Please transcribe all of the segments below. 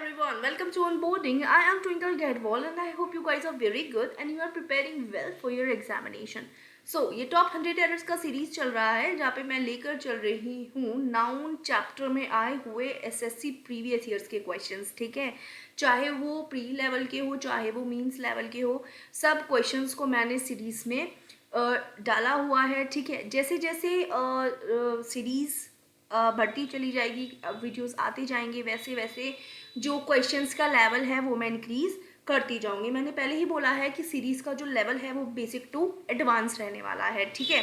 everyone, welcome to Onboarding. I am Twinkle Gadwal and I hope you guys are very good and you are preparing well for your examination. So, ये top 100 errors का series चल रहा है जहाँ पे मैं लेकर चल रही हूँ नाउन चैप्टर में आए हुए एसएससी प्रीवियस ईयर्स के क्वेश्चंस, ठीक है। चाहे वो प्री लेवल के हो, चाहे वो मींस लेवल के हो, सब क्वेश्चंस को मैंने सीरीज में डाला हुआ है, ठीक है। जैसे जैसे सीरीज बढ़ती चली जाएगी, वीडियोस आते जाएंगे, वैसे वैसे जो क्वेश्चंस का लेवल है वो मैं इंक्रीज करती जाऊंगी। मैंने पहले ही बोला है कि सीरीज का जो लेवल है वो बेसिक टू एडवांस रहने वाला है, ठीक है।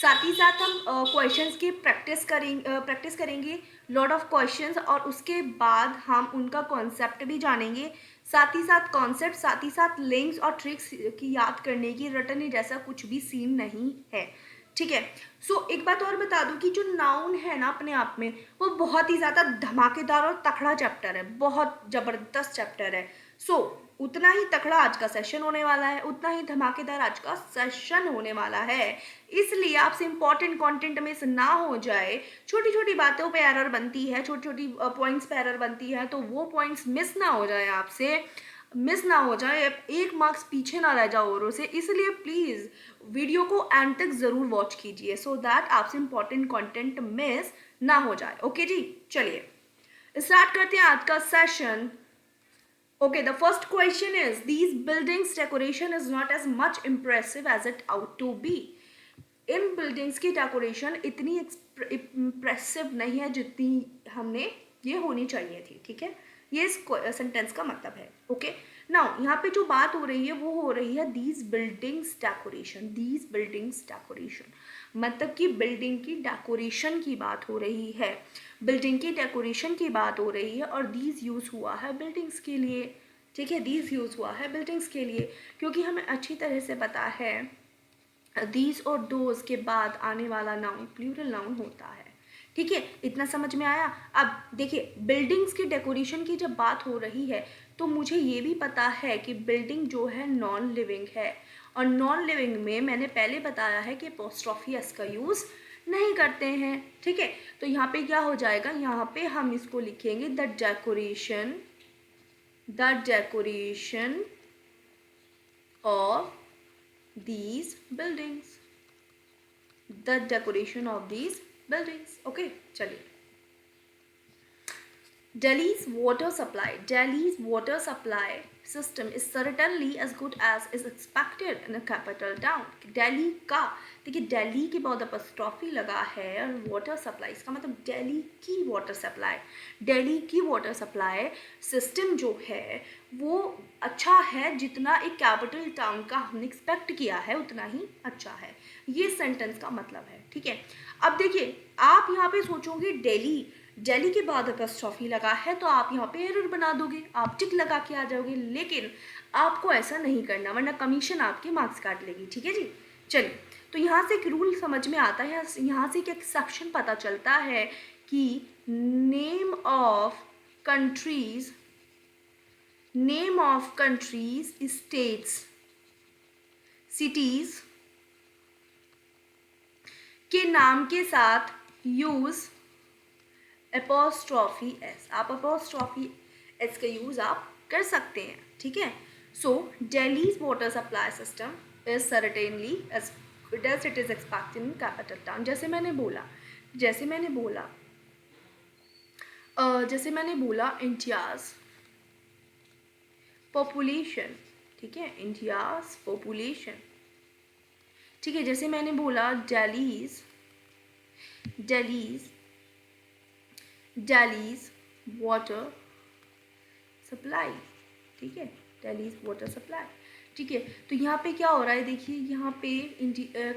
साथ ही साथ हम क्वेश्चंस की प्रैक्टिस करेंगे लॉट ऑफ क्वेश्चंस, और उसके बाद हम उनका कॉन्सेप्ट भी जानेंगे। साथ ही साथ कॉन्सेप्ट, साथ ही साथ लिंक्स और ट्रिक्स की याद करने की रटने जैसा कुछ भी सीन नहीं है, ठीक है। सो एक बात और बता दूं कि जो नाउन है ना अपने आप में वो बहुत ही ज़्यादा धमाकेदार और तकड़ा चैप्टर है, बहुत ज़बरदस्त चैप्टर है। सो उतना ही तकड़ा आज का सेशन होने वाला है, उतना ही धमाकेदार आज का सेशन होने वाला है। इसलिए आपसे इंपॉर्टेंट कंटेंट मिस ना हो जाए, छोटी छोटी बातों पे एरर बनती है, छोटी छोटी पॉइंट्स पे एरर बनती है, तो वो पॉइंट्स मिस ना हो जाए, आपसे मिस ना हो जाए, एक मार्क्स पीछे ना रह जाओ औरों से। इसलिए प्लीज़ वीडियो को एंड तक ज़रूर वॉच कीजिए सो दैट आपसे इंपॉर्टेंट कंटेंट मिस ना हो जाए। ओके जी, चलिए स्टार्ट करते हैं आज का session. Okay, the first question is, these buildings decoration is not as much impressive as it ought to be. In buildings की डेकोरेशन इतनी इम्प्रेसिव नहीं है जितनी हमने ये होनी चाहिए थी, ठीक है। ये इस सेंटेंस का मतलब है। ओके, नाउ यहाँ पे जो बात हो रही है वो हो रही है these buildings decoration. These buildings decoration मतलब कि बिल्डिंग की डेकोरेशन की बात हो रही है, बिल्डिंग की डेकोरेशन की बात हो रही है, और दीज यूज़ हुआ है बिल्डिंग्स के लिए, ठीक है। दीज यूज़ हुआ है बिल्डिंग्स के लिए क्योंकि हमें अच्छी तरह से पता है दीज और दोज के बाद आने वाला नाउन प्लूरल नाउन होता है, ठीक है। इतना समझ में आया। अब देखिए, बिल्डिंग्स की डेकोरेशन की जब बात हो रही है तो मुझे ये भी पता है कि बिल्डिंग जो है नॉन लिविंग है, और नॉन लिविंग में मैंने पहले बताया है कि अपोस्ट्रोफी एस का यूज़ नहीं करते हैं, ठीक है। तो यहाँ पे क्या हो जाएगा, यहाँ पे हम इसको लिखेंगे the decoration of these buildings, the decoration of these buildings. Okay, चलिए। Delhi's water supply system is certainly as good as is expected in a capital town. Delhi का, देखिए दिल्ली के बाद अपॉस्ट्रोफी लगा है, और वाटर सप्लाई इसका मतलब दिल्ली की वाटर सप्लाई, दिल्ली की वाटर सप्लाई सिस्टम जो है वो अच्छा है, जितना एक कैपिटल टाउन का हमने एक्सपेक्ट किया है उतना ही अच्छा है। ये सेंटेंस का मतलब है, ठीक है। अब देखिए, आप यहाँ पे सोचोगे दिल्ली के बाद अपॉस्ट्रोफी लगा है तो आप यहाँ पे एरर बना दोगे, आप टिक लगा के आ जाओगे, लेकिन आपको ऐसा नहीं करना वरना कमीशन आपके मार्क्स काट लेगी, ठीक है जी। चलिए, तो यहाँ से एक रूल समझ में आता है, यहाँ से एक एक्सेप्शन पता चलता है कि name of countries states cities के नाम के साथ यूज अपॉस्ट्रोफी एस, आप अपॉस्ट्रोफी एस का यूज आप कर सकते हैं, ठीक है। So Delhi's water supply system is certainly as good as it is expected in capital town. जैसे मैंने बोला इंडियाज पॉपुलेशन, ठीक है, इंडियाज पॉपुलेशन, ठीक है। जैसे मैंने बोला दिल्लीज वाटर सप्लाई, ठीक है, दिल्लीज वाटर सप्लाई, ठीक है। तो यहाँ पे क्या हो रहा है, देखिए यहाँ पे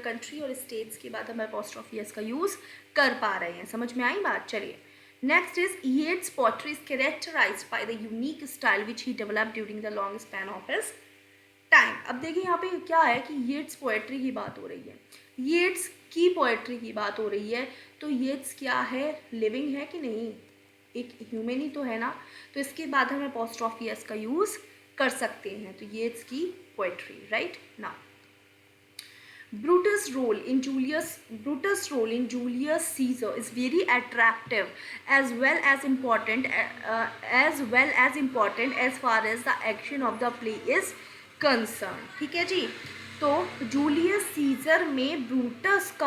कंट्री और स्टेट्स के बाद हम अपॉस्ट्रोफी एस का यूज़ कर पा रहे हैं। समझ में आई बात? चलिए, next is Yeats poetry is characterised by the unique style which he developed during the long span of his time. अब देखिए यहाँ पे क्या है कि येट्स पोएट्री की बात हो रही है, येट्स की पोएट्री की बात हो रही है, तो येट्स क्या है, लिविंग है कि नहीं, एक ह्यूमन ही तो है ना, तो इसके बाद हम अपॉस्ट्रोफी एस का यूज़ कर सकते हैं। तो येट्स की poetry, right. Now Brutus' role in Julius Caesar is very attractive as well as important as far as the action of the play is concerned. ठीक है जी. तो जूलियस सीजर में ब्रूटस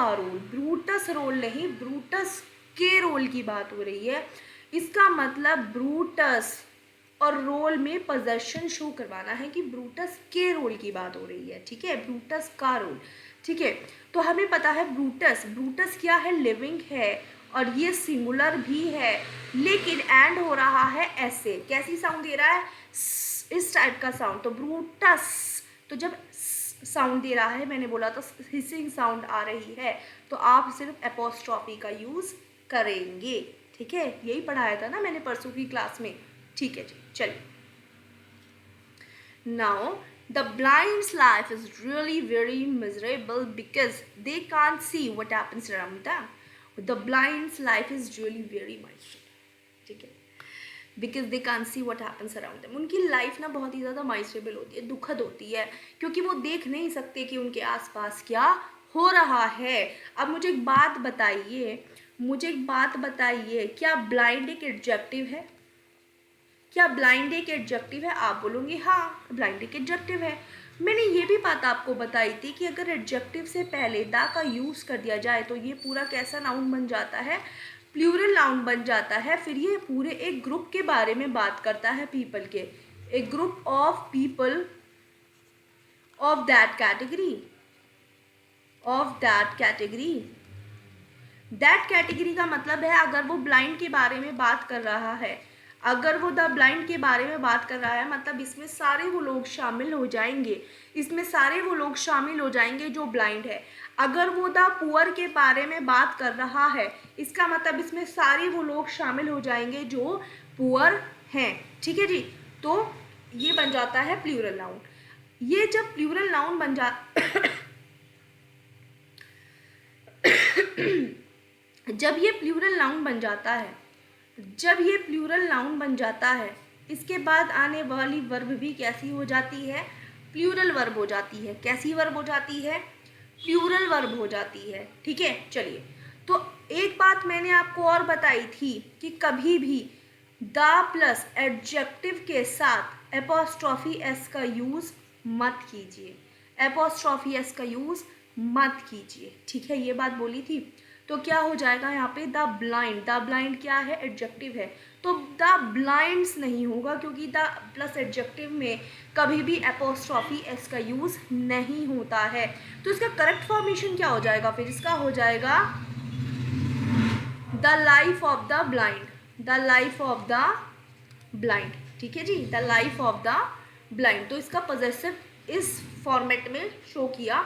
रोल नहीं, ब्रूटस के रोल की बात हो रही है. इसका मतलब ब्रूटस और रोल में पोजेशन शो करवाना है कि ब्रूटस के रोल की बात हो रही है. ठीक है, ब्रूटस का रोल. ठीक है, तो हमें पता है ब्रूटस क्या है, लिविंग है और ये सिंगुलर भी है, लेकिन एंड हो रहा है ऐसे. कैसी साउंड दे रहा है, इस टाइप का साउंड. तो ब्रूटस, तो जब साउंड दे रहा है, मैंने बोला तो हिसिंग साउंड आ रही है, तो आप सिर्फ एपोस्ट्रॉफी का यूज करेंगे. ठीक है, यही पढ़ाया था ना मैंने परसों की क्लास में. ठीक है जी, चलिए. Now the blind's life is really very miserable because they can't see what happens around them. The blind's life is really very miserable. ठीक है, because they can't see what happens around them. उनकी life ना बहुत ही ज़्यादा माइसरेबल होती है, दुखद होती है, क्योंकि वो देख नहीं सकते कि उनके आसपास क्या हो रहा है. अब मुझे एक बात बताइए, क्या ब्लाइंड एक एडजेक्टिव है? क्या ब्लाइंड एक एडजेक्टिव है? आप बोलोगे हाँ, ब्लाइंड एक एडजेक्टिव है. मैंने ये भी बात आपको बताई थी कि अगर एडजेक्टिव से पहले दा का यूज़ कर दिया जाए तो ये पूरा कैसा नाउन बन जाता है, प्लूरल नाउन बन जाता है. फिर ये पूरे एक ग्रुप के बारे में बात करता है, पीपल के, a group of people of that category का मतलब है अगर वो ब्लाइंड के बारे में बात कर रहा है, अगर वो द ब्लाइंड के बारे में बात कर रहा है, मतलब इसमें सारे वो लोग शामिल हो जाएंगे जो ब्लाइंड है. अगर वो द पुअर के बारे में बात कर रहा है, इसका मतलब इसमें सारे वो लोग शामिल हो जाएंगे जो पुअर हैं. ठीक है जी, तो ये बन जाता है प्लूरल नाउन. ये जब प्लूरल नाउन बन जब ये प्लूरल नाउन बन जाता है, इसके बाद आने वाली वर्ब भी कैसी हो जाती है, प्लूरल वर्ब हो जाती है. कैसी वर्ब हो जाती है, प्लूरल वर्ब हो जाती है. ठीक है, चलिए. तो एक बात मैंने आपको और बताई थी कि कभी भी द प्लस एडजेक्टिव के साथ एपोस्ट्रॉफी एस का यूज मत कीजिए. ठीक है, ये बात बोली थी. तो क्या हो जाएगा यहाँ पे, द ब्लाइंड क्या है, एडजेक्टिव है, तो द ब्लाइंड्स नहीं होगा, क्योंकि द प्लस एडजेक्टिव में कभी भी एपोस्ट्रॉफी एस का यूज नहीं होता है. तो इसका करेक्ट फॉर्मेशन क्या हो जाएगा, फिर इसका हो जाएगा the life of the blind. ठीक है जी, the life of the blind. तो इसका पॉजेसिव इस फॉर्मेट में शो किया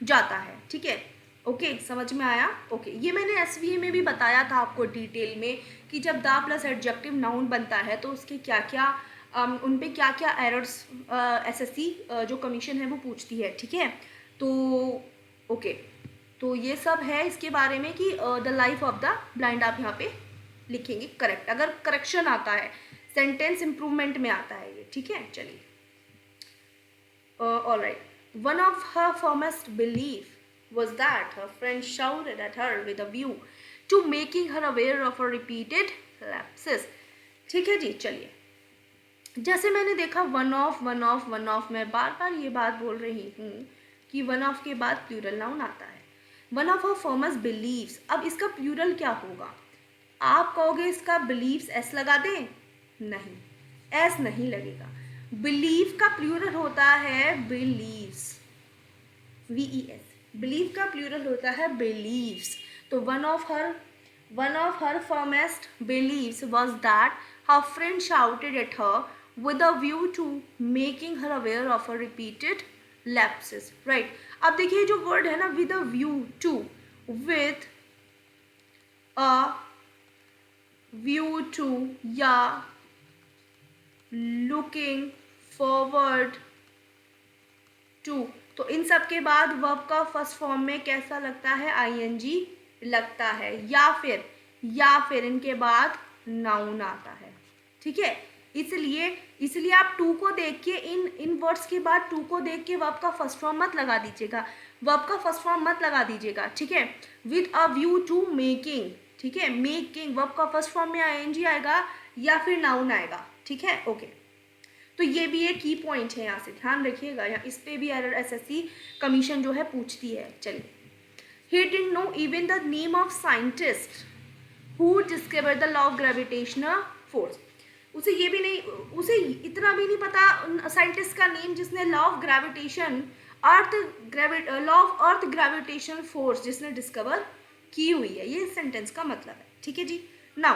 जाता है. ठीक है, ओके, समझ में आया. ओके, ये मैंने एसवीए में भी बताया था आपको डिटेल में कि जब द प्लस एडजेक्टिव नाउन बनता है तो उसके क्या क्या उन पे क्या क्या एरर्स एसएससी जो कमीशन है वो पूछती है. ठीक है, तो ओके, तो ये सब है इसके बारे में कि the life of the blind आप यहाँ पे लिखेंगे करेक्ट, अगर करेक्शन आता है, सेंटेंस इम्प्रूवमेंट में आता है ये. ठीक है, चलिए. Alright. One of her foremost belief was that her friend shouted at her with a view to making her aware of her repeated lapses. ठीक है जी, चलिए. जैसे मैंने देखा वन ऑफ, मैं बार बार ये बात बोल रही हूँ कि वन ऑफ के बाद प्लूरल नाउन आता है. One of her formers believes, अब इसका प्लूरल क्या होगा, आप कहोगे इसका बिलीव्स एस लगा दें, नहीं, एस नहीं लगेगा. बिलीव का प्लूरल होता है बिलीव्स, VES. बिलीव का प्लूरल होता है बिलीव्स. तो one of her firmest beliefs was that her friend shouted at her with a view to making her aware of a repeated lapses. Right, अब देखिए जो वर्ड है ना, with a view to, with a view to या looking forward to, तो इन सब के बाद वर्ब का फर्स्ट फॉर्म में कैसा लगता है, ING लगता है, या फिर इनके बाद नाउन आता है. ठीक है, इसलिए आप टू को देख के इन वर्ड्स के बाद टू को देख के वर्ब का फर्स्ट फॉर्म मत लगा दीजिएगा. वर्ब का फर्स्ट फॉर्म मत लगा दीजिएगा, ठीक है। With a view to making, ठीक है, मेकिंग वर्ब का फर्स्ट फॉर्म में आईएनजी आएगा या फिर नाउन आएगा, ठीक है, ओके। तो ये भी एक की पॉइंट है, यहाँ से ध्यान रखिएगा, यहाँ इस पे भी एरर एसएससी कमीशन जो है पूछती है। चलिए, he didn't know even the name of scientist who discover the law of gravitational force. उसे ये भी नहीं, उसे इतना भी नहीं पता साइंटिस्ट का नेम जिसने law of gravitation law of earth gravitational force जिसने डिस्कवर की हुई है। ये सेंटेंस का मतलब है, ठीक है जी। नाउ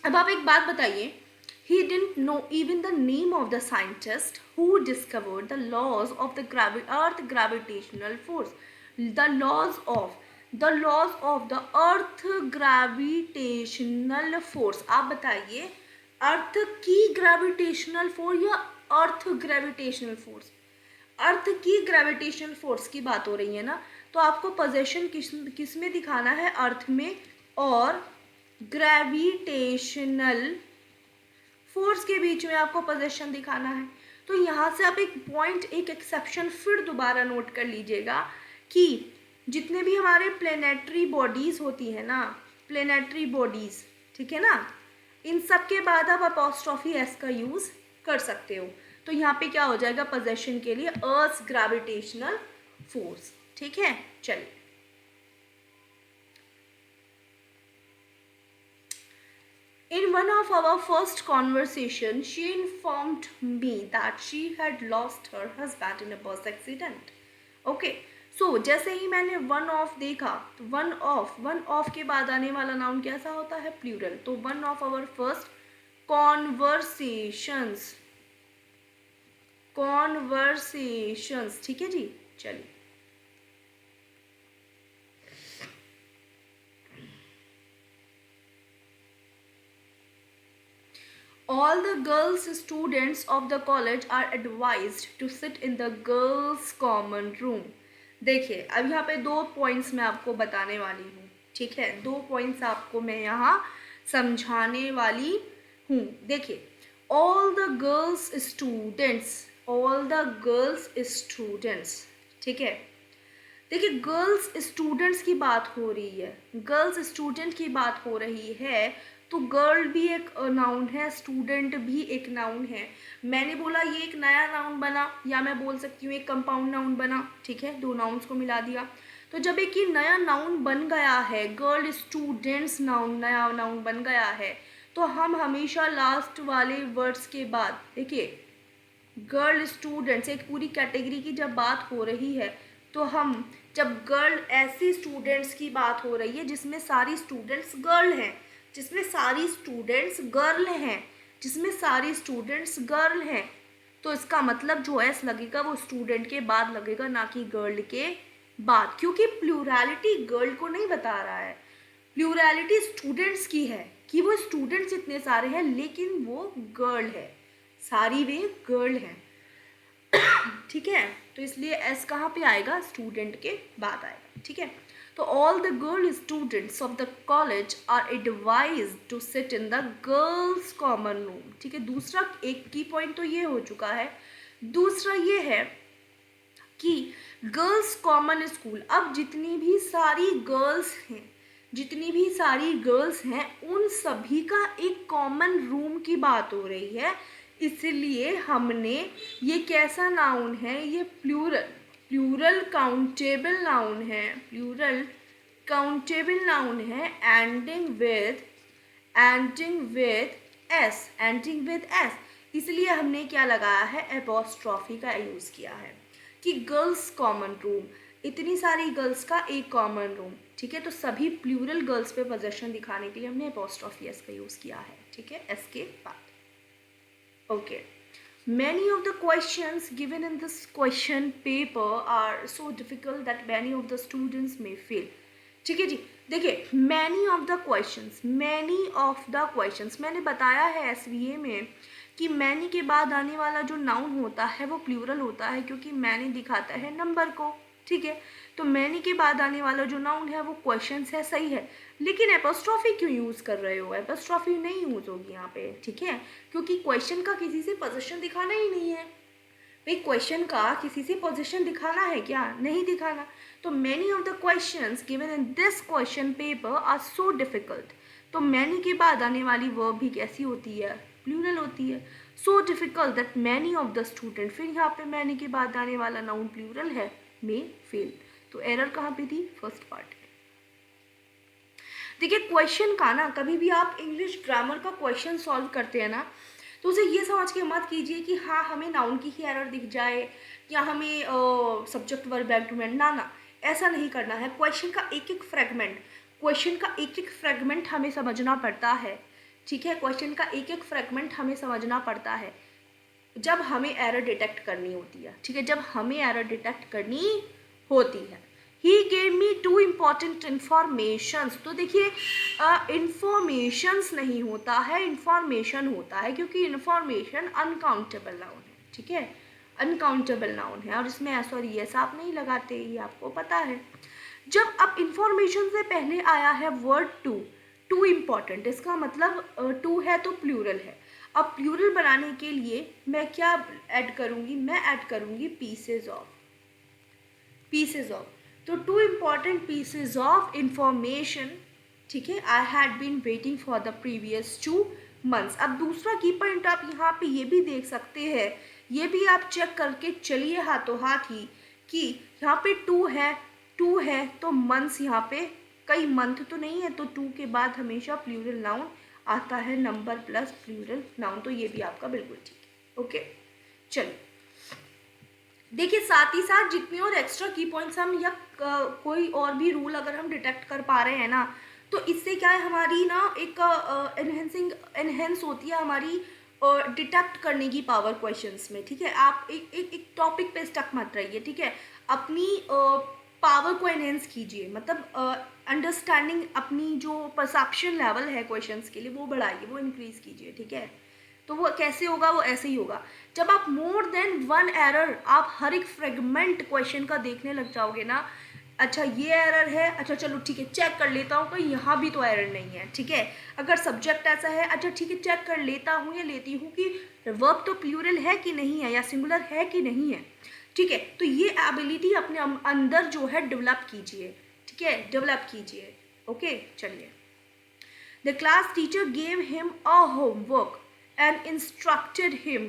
अब आप एक बात बताइए, he didn't know even the name of the scientist who discovered the laws of the earth gravitational force. The laws of the earth gravitational force। आप बताइए, अर्थ की ग्रेविटेशनल फोर्स या अर्थ ग्रेविटेशनल फोर्स? अर्थ की ग्रेविटेशनल फोर्स की बात हो रही है ना, तो आपको पोजीशन किस में दिखाना है? अर्थ में और ग्रेविटेशनल फोर्स के बीच में आपको पोजीशन दिखाना है। तो यहाँ से आप एक पॉइंट, एक एक्सेप्शन फिर दोबारा नोट कर लीजिएगा कि जितने भी हमारे प्लेनेटरी बॉडीज होती है ना, प्लेनेटरी बॉडीज, ठीक है ना, इन सब के बाद आप अपॉस्ट्रोफी एस का यूज कर सकते हो। तो यहाँ पे क्या हो जाएगा पोजीशन के लिए? अर्थ ग्रेविटेशनल फोर्स, ठीक है। चलिए, in one of our first conversation, she informed me that she had lost her husband in a bus accident. Okay, so जैसे ही मैंने one of देखा, तो one of के बाद आने वाला नाउन कैसा होता है? प्लूरल। तो one of our first conversations, ठीक है जी। चलिए, all the girls students of the college are advised to sit in the girls common room। देखिए, अब यहाँ पे 2 पॉइंट्स मैं आपको बताने वाली हूँ, ठीक है, 2 पॉइंट्स आपको मैं यहाँ समझाने वाली हूँ। देखिए, all the girls students, ठीक है। देखिए, गर्ल्स स्टूडेंट्स की बात हो रही है, गर्ल्स स्टूडेंट की बात हो रही है, तो गर्ल भी एक नाउन है, स्टूडेंट भी एक नाउन है। मैंने बोला ये एक नया नाउन बना, या मैं बोल सकती हूँ एक कंपाउंड नाउन बना, ठीक है, 2 नाउन्स को मिला दिया। तो जब एक ये नया नाउन बन गया है, गर्ल स्टूडेंट्स नाउन नया नाउन बन गया है, तो हम हमेशा लास्ट वाले वर्ड्स के बाद, देखिए, गर्ल स्टूडेंट्स एक पूरी कैटेगरी की जब बात हो रही है, तो हम जब गर्ल ऐसी स्टूडेंट्स की बात हो रही है जिसमें सारी स्टूडेंट्स गर्ल हैं, तो इसका मतलब जो एस लगेगा वो स्टूडेंट के बाद लगेगा, ना कि गर्ल के बाद, क्योंकि प्लूरैलिटी गर्ल को नहीं बता रहा है, प्लूरैलिटी स्टूडेंट्स की है कि वो स्टूडेंट्स इतने सारे हैं लेकिन वो गर्ल है, सारी वे गर्ल हैं, ठीक है। तो इसलिए एस कहाँ पे आएगा? स्टूडेंट के बाद आएगा, ठीक है। तो all the girl students of the college are advised to sit in the girls common room, ठीक है। दूसरा एक की पॉइंट तो ये हो चुका है, दूसरा ये है कि गर्ल्स कॉमन स्कूल, अब जितनी भी सारी गर्ल्स हैं उन सभी का एक कॉमन रूम की बात हो रही है, इसलिए हमने ये कैसा नाउन है? ये प्लूरल काउंटेबल नाउन है, एंडिंग विद एस, इसलिए हमने क्या लगाया है? एपोस्ट्रॉफी का यूज किया है कि गर्ल्स कॉमन रूम, इतनी सारी गर्ल्स का एक कॉमन रूम, ठीक है। तो सभी प्लूरल गर्ल्स पे पोजीशन दिखाने के लिए हमने एपोस्ट्रॉफी एस का यूज किया है, ठीक है, एस के बाद। Okay, many of the questions given in this question paper are so difficult that many of the students may fail, ठीक है जी। देखिए, many of the questions मैंने बताया है SVA में कि many के बाद आने वाला जो नाउन होता है वो प्लूरल होता है, क्योंकि many दिखाता है नंबर को, ठीक है। तो many के बाद आने वाला जो नाउन है वो क्वेश्चंस है, सही है, लेकिन एपोस्ट्रॉफी क्यों यूज़ कर रहे हो? एपोस्ट्रॉफी नहीं यूज़ होगी यहाँ पे, ठीक है, क्योंकि क्वेश्चन का किसी से पोजीशन दिखाना ही नहीं है, भाई क्वेश्चन का किसी से पोजीशन दिखाना है क्या? नहीं दिखाना। तो many of the questions given in this question paper are so difficult. तो मैनी के बाद आने वाली वर्ब भी कैसी होती है? प्लूरल होती है। So difficult that many of the student, फिर यहाँ पे मैनी के बाद आने वाला नाउन प्लूरल है, मे फेल। तो एरर कहाँ पे थी? First part. देखिए क्वेश्चन का ना, कभी भी आप इंग्लिश ग्रामर का क्वेश्चन सॉल्व करते हैं ना, तो उसे ये समझ के मत कीजिए कि हाँ हमें नाउन की ही एरर दिख जाए या हमें सब्जेक्ट वर्ब एग्रीमेंट, ना ऐसा नहीं करना है। क्वेश्चन का एक एक फ्रेगमेंट हमें समझना पड़ता है, ठीक है। क्वेश्चन का एक एक फ्रेगमेंट हमें समझना पड़ता है जब हमें एरर डिटेक्ट करनी होती है, ठीक है, जब हमें एरर डिटेक्ट करनी होती है। He gave me 2 important informations. तो देखिए इंफॉर्मेशंस नहीं होता है, इंफॉर्मेशन होता है, क्योंकि इंफॉर्मेशन अनकाउंटेबल नाउन है, ठीक है, अनकाउंटेबल नाउन है, और इसमें एस और ईएस आप नहीं लगाते, ये आपको पता है। जब अब इंफॉर्मेशन से पहले आया है वर्ड टू इम्पॉर्टेंट, इसका मतलब टू है तो प्लूरल है। अब प्लूरल बनाने के लिए मैं क्या ऐड करूँगी? मैं ऐड करूँगी पीसेज ऑफ। तो 2 इम्पॉर्टेंट पीसेज ऑफ इंफॉर्मेशन, ठीक है, I had been waiting for the previous 2 months। अब दूसरा की पॉइंट आप यहाँ पे ये भी देख सकते हैं, ये भी आप चेक करके चलिए हाथों हाथ ही कि यहाँ पे 2 है तो मंथ्स, यहाँ पे कई मंथ तो नहीं है, तो 2 के बाद हमेशा प्लूरल नाउन आता है, नंबर प्लस प्लूरल नाउन, तो ये भी आपका बिल्कुल ठीक है। ओके, चलिए देखिए साथ ही साथ जितने और एक्स्ट्रा की पॉइंट्स हम या कोई और भी रूल अगर हम डिटेक्ट कर पा रहे हैं ना, तो इससे क्या है हमारी ना एक एनहेंस होती है हमारी डिटेक्ट करने की पावर क्वेश्चंस में, ठीक है। आप एक टॉपिक पे स्टक मत रहिए, ठीक है, अपनी पावर को एनहेंस कीजिए, मतलब अंडरस्टैंडिंग, अपनी जो परसेप्शन लेवल है क्वेश्चंस के लिए वो बढ़ाइए, वो इंक्रीज कीजिए, ठीक है। तो वो कैसे होगा? वो ऐसे ही होगा जब आप मोर देन 1 एरर आप हर एक फ्रेगमेंट क्वेश्चन का देखने लग जाओगे ना। अच्छा ये एरर है, अच्छा चलो ठीक है चेक कर लेता हूँ कहीं यहाँ भी तो एरर नहीं है, ठीक है। अगर सब्जेक्ट ऐसा है, अच्छा ठीक है चेक कर लेता हूँ या लेती हूँ कि वर्ब तो प्लूरल है कि नहीं है या सिंगुलर है कि नहीं है, ठीक है। तो ये एबिलिटी अपने अंदर जो है डेवलप कीजिए, ठीक है, डेवलप कीजिए। ओके, चलिए। The class teacher gave him a homework and instructed him,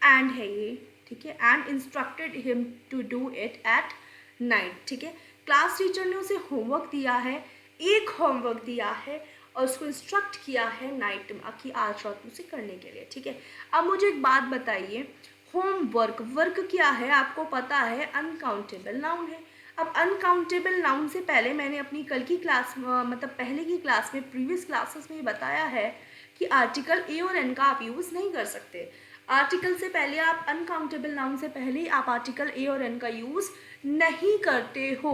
and है ये, ठीक है, and instructed him to do it at night, ठीक है। क्लास टीचर ने उसे होमवर्क दिया है, एक होमवर्क दिया है और उसको इंस्ट्रक्ट किया है नाइट में कि आज रात में उसे करने के लिए, ठीक है। अब मुझे एक बात बताइए, होमवर्क, वर्क क्या है? आपको पता है अनकाउंटेबल नाउन है। अब अनकाउंटेबल नाउन से पहले मैंने अपनी कल की क्लास मतलब पहले की क्लास में, प्रीवियस क्लासेस में बताया है कि आर्टिकल ए और एन का आप यूज़ नहीं कर सकते। आर्टिकल से पहले आप अनकाउंटेबल नाउन से पहले आप आर्टिकल ए और एन का यूज़ नहीं करते हो।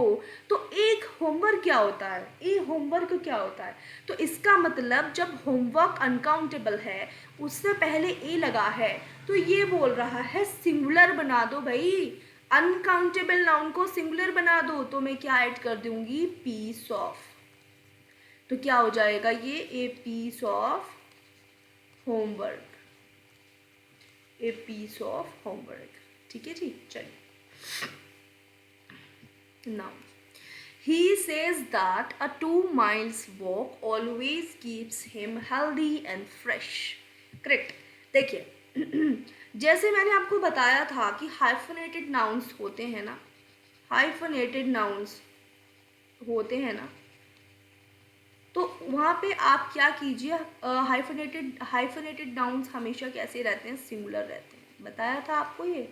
तो एक होमवर्क क्या होता है? ए होमवर्क क्या होता है? तो इसका मतलब जब होमवर्क अनकाउंटेबल है उससे पहले ए लगा है तो ये बोल रहा है सिंगुलर बना दो भाई, अनकाउंटेबल नाउन को सिंगुलर बना दो। तो मैं क्या ऐड कर दूंगी? Piece of. तो क्या हो जाएगा ये? A piece of homework, a piece of homework, ठीक है जी। चलिए, now he says that a 2 miles walk always keeps him healthy and fresh, correct. देखिए जैसे मैंने आपको बताया था कि हाइफनेटेड नाउन्स होते हैं ना, हाइफनेटेड नाउन्स होते हैं ना, तो वहाँ पे आप क्या कीजिए, हाइफनेटेड नाउन्स हमेशा कैसे रहते हैं? सिंगुलर रहते हैं, बताया था आपको ये।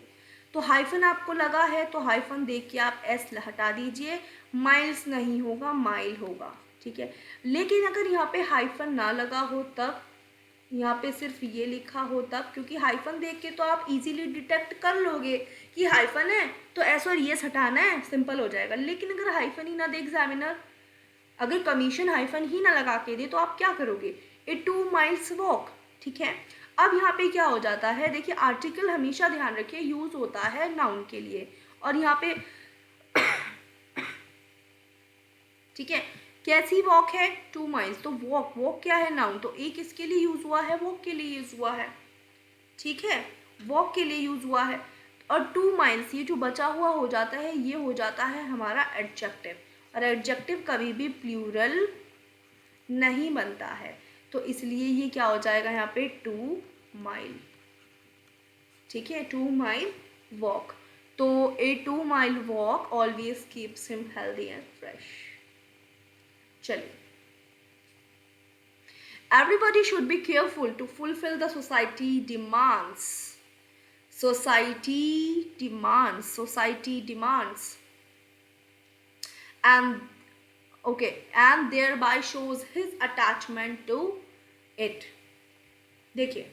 तो हाइफन आपको लगा है तो हाइफन देख के आप एस हटा दीजिए, माइल्स नहीं होगा, माइल होगा, ठीक है। लेकिन अगर यहाँ पे हाइफन ना लगा हो तब, यहाँ पे सिर्फ ये लिखा हो तब, क्योंकि हाइफन देख के तो आप इजीली डिटेक्ट कर लोगे कि हाइफन है तो एस और यस हटाना है, सिंपल हो जाएगा। लेकिन अगर हाइफन ही ना दे एग्जामिनर, अगर कमीशन हाइफन ही ना लगा के दे तो आप क्या करोगे? ए 2 miles वॉक, ठीक है। अब यहाँ पे क्या हो जाता है? देखिए आर्टिकल हमेशा ध्यान रखिए यूज होता है नाउन के लिए, और यहाँ पे ठीक है कैसी वॉक है? 2 miles, तो वॉक क्या है? नाउन। तो ए किसके लिए यूज हुआ है? वॉक के लिए यूज हुआ है, ठीक है, वॉक के लिए यूज हुआ है। और 2 माइल्स ये जो बचा हुआ हो जाता है ये हो जाता है हमारा एडजेक्टिव, और एडजेक्टिव कभी भी प्लूरल नहीं बनता है, तो इसलिए ये क्या हो जाएगा यहाँ पे 2 माइल। ठीक है, 2 माइल वॉक। तो ए 2 mile walk always keeps him healthy and fresh. चलिए, everybody should be careful to fulfill the society demands. Society demands, and okay, and thereby shows his attachment to it. देखिए,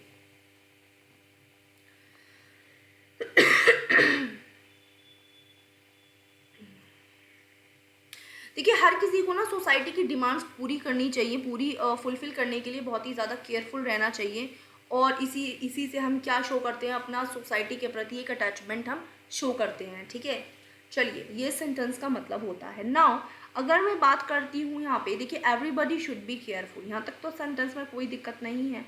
देखिए हर किसी को ना society की demands पूरी करनी चाहिए, पूरी फुलफिल करने के लिए बहुत ही ज़्यादा केयरफुल रहना चाहिए, और इसी से हम क्या शो करते हैं, अपना सोसाइटी के प्रति एक अटैचमेंट हम शो करते हैं। ठीक है, चलिए, ये सेंटेंस का मतलब होता है। नाउ अगर मैं बात करती हूँ यहाँ पे, देखिए एवरीबडी शुड बी केयरफुल, यहाँ तक तो सेंटेंस में कोई दिक्कत नहीं है।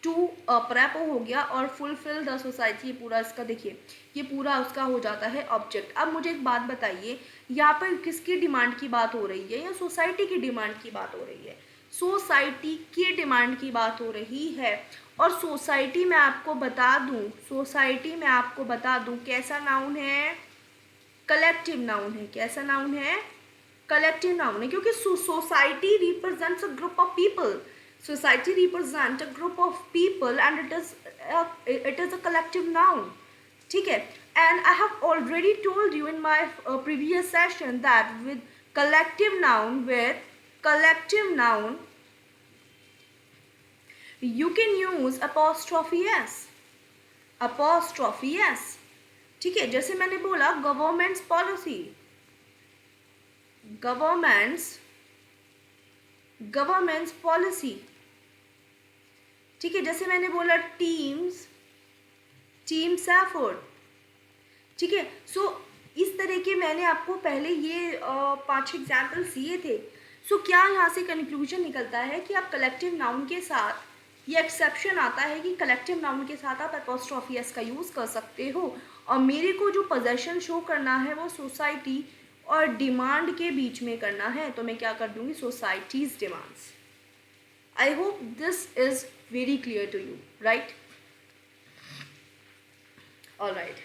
टू प्रेपो हो गया, और फुलफिल द सोसाइटी, ये पूरा इसका देखिए, ये पूरा उसका हो जाता है ऑब्जेक्ट। अब मुझे एक बात बताइए, यहाँ पर किसकी डिमांड की बात हो रही है, या सोसाइटी की डिमांड की बात हो रही है? सोसाइटी की डिमांड की बात हो रही है। और सोसाइटी में आपको बता दूं, सोसाइटी में आपको बता दूं कैसा नाउन है? कलेक्टिव नाउन है। कैसा नाउन है? कलेक्टिव नाउन है, क्योंकि society represents a group of people. Society represent a group of people, and it is a collective noun. ठीक है, and I have already told you in my previous session that with collective noun you can use apostrophe s, ठीक है, जैसे मैंने बोला governments policy, governments policy, ठीक है, जैसे मैंने बोला टीम्स एफर्ट। ठीक है, सो इस तरह के मैंने आपको पहले ये 5 एग्जाम्पल्स दिए थे। सो क्या यहाँ से कंक्लूजन निकलता है कि आप कलेक्टिव नाउन के साथ, ये एक्सेप्शन आता है कि कलेक्टिव नाउन के साथ आप एपोस्ट्रोफी एस का यूज़ कर सकते हो, और मेरे को जो पोजेशन शो करना है वो सोसाइटी और डिमांड के बीच में करना है, तो मैं क्या कर दूंगी? Societies demands. I hope this is very clear to you, right? All right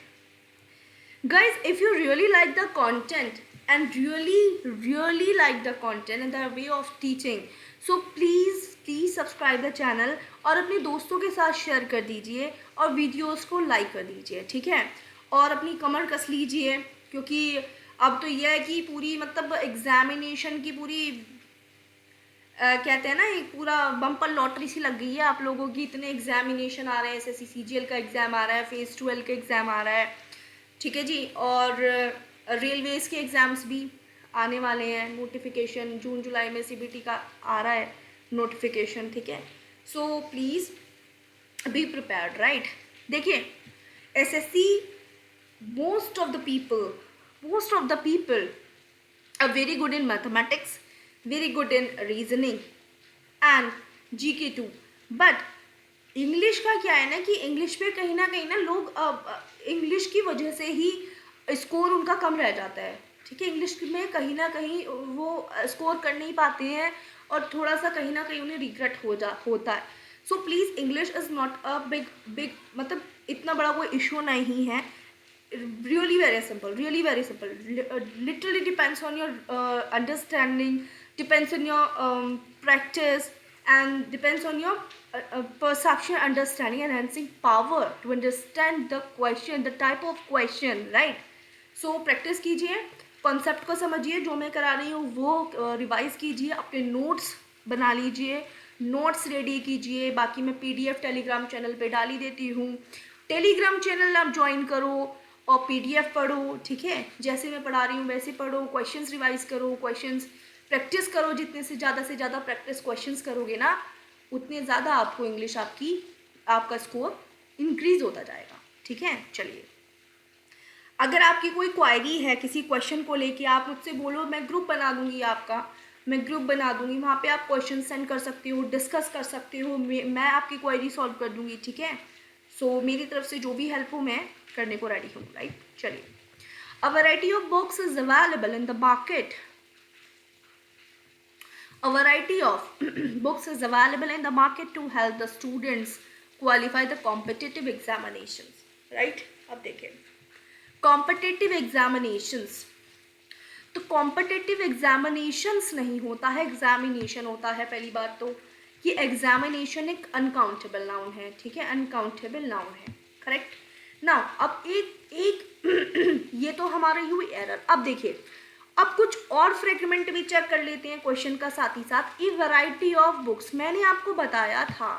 guys, if you really like the content and really like the content and the way of teaching, so please subscribe the channel और अपने दोस्तों के साथ share कर दीजिए और videos को like कर दीजिए। ठीक है, और अपनी कमर कस लीजिए, क्योंकि अब तो यह है कि पूरी मतलब एग्जामिनेशन की पूरी कहते हैं ना, एक पूरा बम्पर लॉटरी सी लग गई है आप लोगों की। इतने एग्जामिनेशन आ रहे हैं, SSC CGL का एग्ज़ाम आ रहा है, फेज़ 12 का एग्ज़ाम आ रहा है, ठीक है जी, और रेलवेज़ के एग्ज़ाम्स भी आने वाले हैं, नोटिफिकेशन जून जुलाई में CBT का आ रहा है नोटिफिकेशन। ठीक है, so please be prepared, right? देखिए SSC most of the people are very good in mathematics, very good in reasoning and GK too, but English का क्या है ना कि इंग्लिश पे कहीं ना लोग इंग्लिश की वजह से ही स्कोर उनका कम रह जाता है। ठीक है, इंग्लिश में कहीं ना कहीं वो स्कोर कर नहीं पाते हैं, और थोड़ा सा कहीं ना कहीं उन्हें रिग्रेट होता है। So please, English is not a big मतलब इतना बड़ा कोई इशू नहीं है। really very simple, literally depends on your understanding, depends on your practice, and depends on your perception, understanding and enhancing power to understand the question, the type of question, right? So practice कीजिए, concept को समझिए, जो मैं करा रही हूँ वो revise कीजिए, अपने नोट्स बना लीजिए, नोट्स रेडी कीजिए। बाकी मैं PDF टेलीग्राम चैनल पे डाली देती हूँ, टेलीग्राम चैनल आप ज्वाइन करो और PDF पढ़ो। ठीक है, जैसे मैं पढ़ा रही हूँ वैसे पढ़ो, क्वेश्चंस रिवाइज करो, क्वेश्चंस प्रैक्टिस करो। जितने से ज़्यादा प्रैक्टिस क्वेश्चंस करोगे ना, उतने ज़्यादा आपको इंग्लिश आपका स्कोर इंक्रीज होता जाएगा। ठीक है, चलिए, अगर आपकी कोई क्वायरी है किसी क्वेश्चन को लेके, आप मुझसे बोलो, मैं ग्रुप बना दूंगी आपका, वहाँ पे आप क्वेश्चन सेंड कर सकते हो, डिस्कस कर सकते हो, मैं आपकी क्वायरी सॉल्व कर दूंगी। ठीक है, सो मेरी तरफ से जो भी हेल्प हो मैं करने को रेडी हूँ, राइट। चलिए, a variety of books is available in the market. A variety of books is available in the market to help the students qualify the competitive examinations, right. अब देखिए competitive examinations, तो competitive examinations नहीं होता है, examination होता है। पहली बात तो कि एग्जामिनेशन एक अनकाउंटेबल नाउन है, ठीक है, अनकाउंटेबल नाउन है, करेक्ट। नाउ अब एक ये तो हमारा हुई एरर। अब देखिए, अब कुछ और फ्रेगमेंट भी चेक कर लेते हैं क्वेश्चन का साथ ही साथ। ए वैरायटी ऑफ बुक्स, मैंने आपको बताया था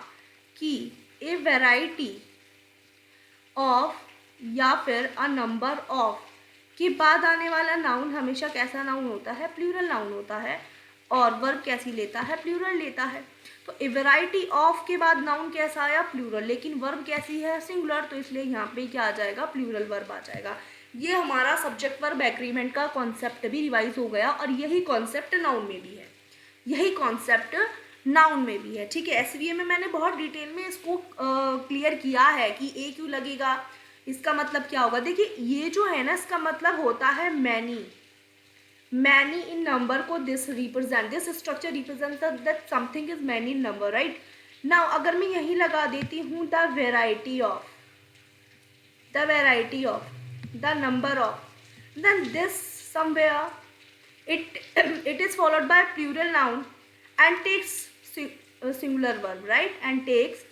कि ए वैरायटी ऑफ या फिर अ नंबर ऑफ के बाद आने वाला नाउन हमेशा कैसा नाउन होता है, प्लूरल नाउन होता है। और वर्ब कैसी लेता है, प्लूरल लेता है। तो ए वैरायटी ऑफ के बाद नाउन कैसा आया, प्लूरल, लेकिन वर्ब कैसी है, सिंगुलर, तो इसलिए यहाँ पे क्या आ जाएगा, प्लूरल वर्ब आ जाएगा। ये हमारा सब्जेक्ट वर्ब एग्रीमेंट का कॉन्सेप्ट भी रिवाइज हो गया और यही कॉन्सेप्ट नाउन में भी है, यही कॉन्सेप्ट नाउन में भी है, ठीक है। एसवीए में मैंने बहुत डिटेल में इसको क्लियर किया है कि ए क्यों लगेगा, इसका मतलब क्या होगा। देखिए ये जो है ना, इसका मतलब होता है मैनी, मैनी इन नंबर को this represent, this structure represent that something is many in number, right. Now अगर मैं यही लगा देती हूँ the variety of, the variety of, the number of, then this somewhere it is followed by plural noun and takes singular verb, right, and takes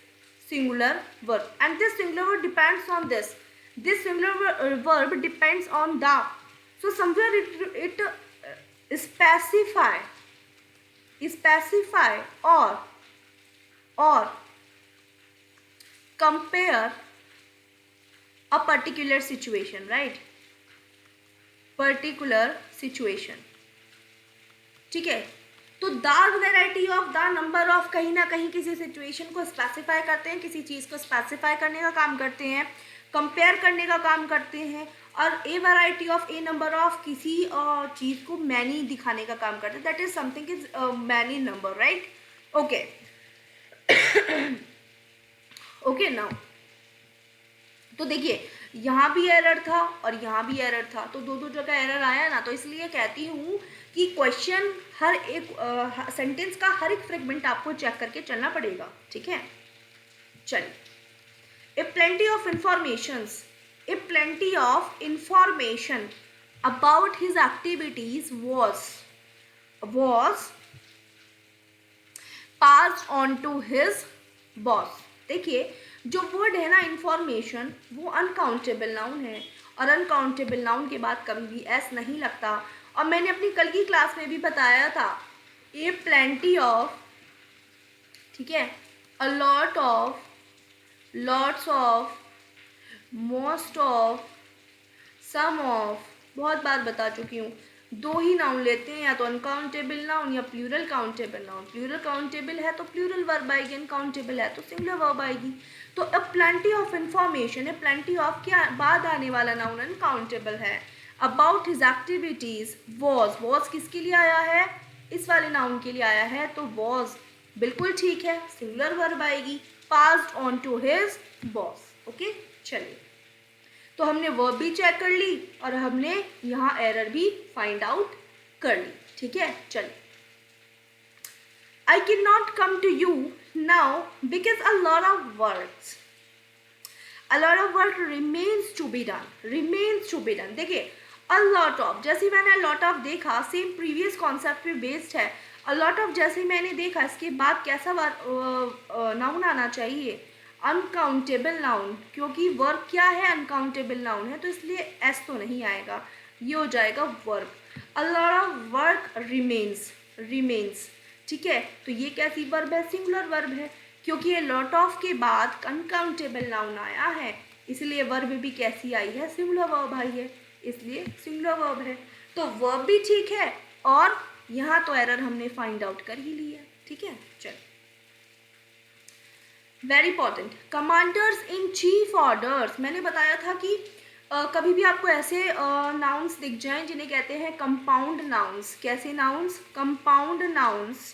singular verb, and this singular verb depends on this singular verb depends on the, so somewhere it specify or compare a particular situation, right, particular situation, ठीक है। तो the variety of, the number of कहीं ना कहीं किसी situation को specify करते हैं, किसी चीज़ को स्पेसिफाई करने का काम करते हैं, कंपेयर करने का काम करते हैं। और ए variety of, A number of किसी चीज़ को मैनी दिखाने का काम करते हैं, that is something is many number, right. Okay okay, now तो देखिए यहाँ भी एरर था और यहाँ भी एरर था, तो दो जगह एरर आया ना, तो इसलिए कहती हूँ कि क्वेश्चन हर एक सेंटेंस का हर एक फ्रेगमेंट आपको चेक करके चलना पड़ेगा, ठीक है। चलिए, a plenty of informations, a plenty of information about his activities was passed on to his boss। देखिए जो वर्ड है ना इंफॉर्मेशन, वो अनकाउंटेबल नाउन है और अनकाउंटेबल नाउन के बाद कभी भी एस नहीं लगता। और मैंने अपनी कल की क्लास में भी बताया था, ए प्लेंटी ऑफ, ठीक है, a lot of, lots of, most of, some of, बहुत बार बता चुकी हूँ। दो ही नाउन लेते हैं, या तो अनकाउंटेबल नाउन या plural countable noun. Plural countable है तो प्लूरल वर्ब आएगी, अनकाउंटेबल है तो सिंगुलर वर्ब आएगी। तो अ प्लेंटी ऑफ इंफॉर्मेशन है, प्लेंटी ऑफ के बाद आने वाला नाउन अनकाउंटेबल है। अबाउट हिज एक्टिविटीज वॉज किसके लिए आया है, इस वाले नाउन के लिए आया है, तो वॉज बिल्कुल ठीक है, सिंगुलर वर्ब आएगी। Passed on to his boss, okay. चलिए, तो हमने वर्ब भी चेक कर ली और हमने यहाँ एरर भी फाइंड आउट कर ली, ठीक है। चलिए, I cannot come to you now because a lot of work remains to be done। देखिए a lot of, जैसे मैंने a lot of देखा, सेम प्रीवियस कॉन्सेप्ट पे बेस्ड है। a lot of जैसे मैंने देखा, इसके बाद कैसा नाउन आना चाहिए, अनकाउंटेबल नाउन, क्योंकि वर्ब क्या है, अनकाउंटेबल नाउन है, तो इसलिए एस तो नहीं आएगा, ये हो जाएगा verb. A lot of work remains, ठीक है। तो ये कैसी वर्ब है, सिंगुलर वर्ब है, क्योंकि ये लॉट ऑफ के बाद अनकाउंटेबल नाउन आया है, इसलिए वर्ब भी कैसी आई है, सिंगुलर वर्ब आई है, इसलिए सिंगुलर वर्ब है। तो वर्ब भी ठीक है और यहाँ तो एरर हमने फाइंड आउट कर ही लिया, ठीक है। चलो, very important, commanders in chief orders. मैंने बताया था कि कभी भी आपको ऐसे नाउन्स दिख जाएं जिन्हें कहते हैं कंपाउंड नाउन्स। कैसे नाउन्स, कंपाउंड नाउन्स,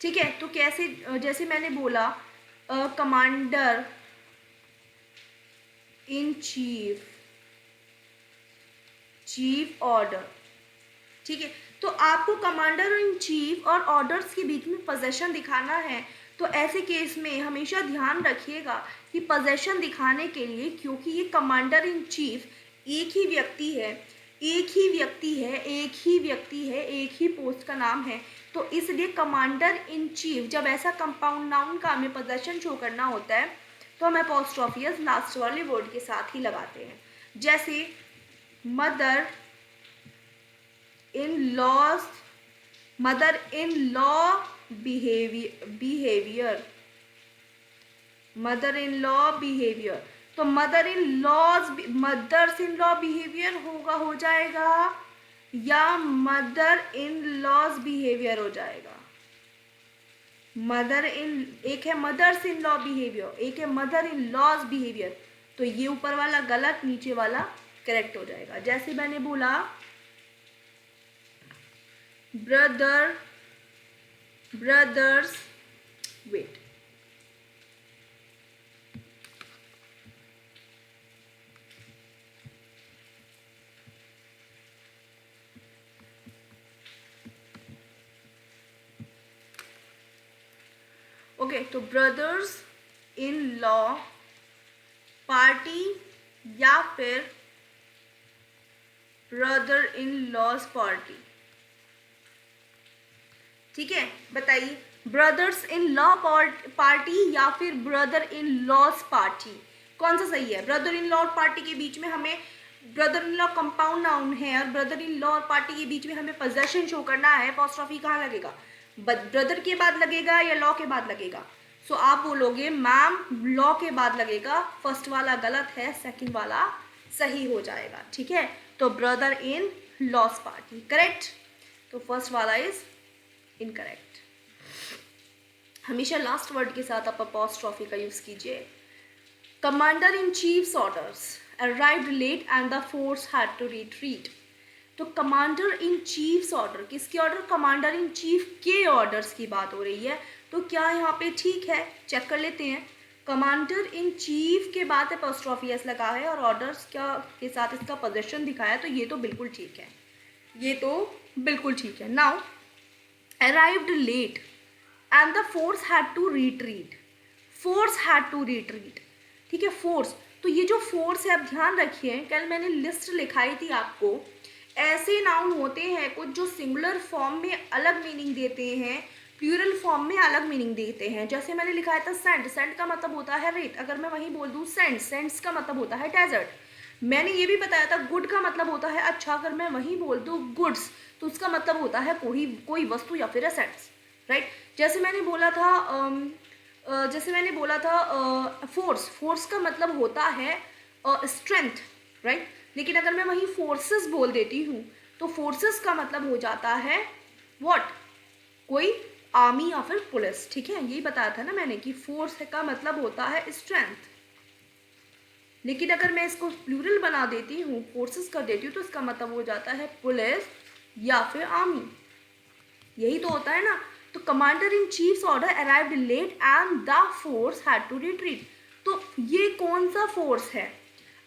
ठीक है। तो कैसे, जैसे मैंने बोला commander, in chief, chief order, ठीक है। तो आपको कमांडर इन चीफ और ऑर्डर्स के बीच में पोजेशन दिखाना है, तो ऐसे केस में हमेशा ध्यान रखिएगा कि पोजेशन दिखाने के लिए, क्योंकि ये कमांडर इन चीफ एक ही व्यक्ति है, एक ही व्यक्ति है, एक ही व्यक्ति है, एक ही पोस्ट का नाम है, तो इसलिए कमांडर इन चीफ जब ऐसा कंपाउंड नाउन का हमें पोजेशन शो करना होता है तो हम अपोस्ट्रोफियस लास्ट वाले वर्ड के साथ ही लगाते हैं। जैसे mother in laws, mother in law behaviour, mother in law behaviour, तो mother in laws, mothers in law behaviour होगा, हो जाएगा, या मदर इन लॉज बिहेवियर हो जाएगा। मदर इन, एक है मदर्स इन लॉ बिहेवियर, एक है मदर इन लॉज बिहेवियर, तो ये ऊपर वाला गलत, नीचे वाला करेक्ट हो जाएगा। जैसे मैंने बोला ब्रदर, ब्रदर्स, वेट, ओके, तो ब्रदर्स इन लॉ पार्टी या फिर ब्रदर इन लॉज पार्टी, ठीक है, बताइए ब्रदर्स इन लॉ पार्टी या फिर ब्रदर इन लॉज पार्टी, कौन सा सही है? ब्रदर इन लॉ पार्टी के बीच में हमें, brother in law compound noun है और ब्रदर इन लॉ पार्टी के बीच में हमें पोजेशन शो करना है, अपोस्ट्रोफी कहाँ लगेगा? ब्रदर के बाद लगेगा या लॉ के बाद लगेगा? सो आप बोलोगे मैम लॉ के बाद लगेगा, फर्स्ट वाला गलत है, सेकंड वाला सही हो जाएगा, ठीक है। तो brother in law's party correct, तो फर्स्ट वाला इज इनकरेक्ट। हमेशा लास्ट वर्ड के साथ आप अपोस्ट्रोफी का यूज कीजिए। Commander in chief's orders arrived late and the force had to retreat, तो कमांडर इन चीफ्स ऑर्डर, किसके ऑर्डर? कमांडर इन चीफ के ऑर्डर्स की बात हो रही है, तो क्या यहाँ पे ठीक है? चेक कर लेते हैं। कमांडर इन चीफ के बाद अपोस्ट्रोफी एस लगा है और ऑर्डर्स क्या के साथ इसका पोजीशन दिखाया, तो ये तो बिल्कुल ठीक है, ये तो बिल्कुल ठीक है। Now arrived late and the force had to retreat, force had to retreat, ठीक है, फोर्स, तो ये जो फोर्स है, अब ध्यान रखिए, कल मैंने लिस्ट लिखाई थी आपको, ऐसे नाउन होते हैं कुछ जो सिंगुलर फॉर्म में अलग मीनिंग देते हैं, प्लूरल फॉर्म में अलग मीनिंग देते हैं। जैसे मैंने लिखाया था सेंड, सेंड का मतलब होता है रेत, अगर मैं वहीं बोल दूँ सेंड, सेंड्स का मतलब होता है डेजर्ट। मैंने ये भी बताया था गुड का मतलब होता है अच्छा, अगर मैं वहीं बोल दूँ गुड्स, तो उसका मतलब होता है कोई वस्तु या फिर एसेट्स, राइट। जैसे मैंने बोला था फोर्स, फोर्स का मतलब होता है स्ट्रेंथ, राइट। लेकिन अगर मैं वहीं फोर्सेस बोल देती हूँ तो फोर्सेस का मतलब हो जाता है व्हाट? कोई आर्मी या फिर पुलिस, ठीक है, यही बताया था ना मैंने कि फोर्स का मतलब होता है स्ट्रेंथ। लेकिन अगर मैं इसको प्लूरल बना देती हूँ, फोर्सेस कर देती हूँ, तो इसका मतलब हो जाता है पुलिस या फिर आर्मी, यही तो होता है ना। तो commander in chief's order arrived late and the force had to retreat, तो ये कौन सा फोर्स है?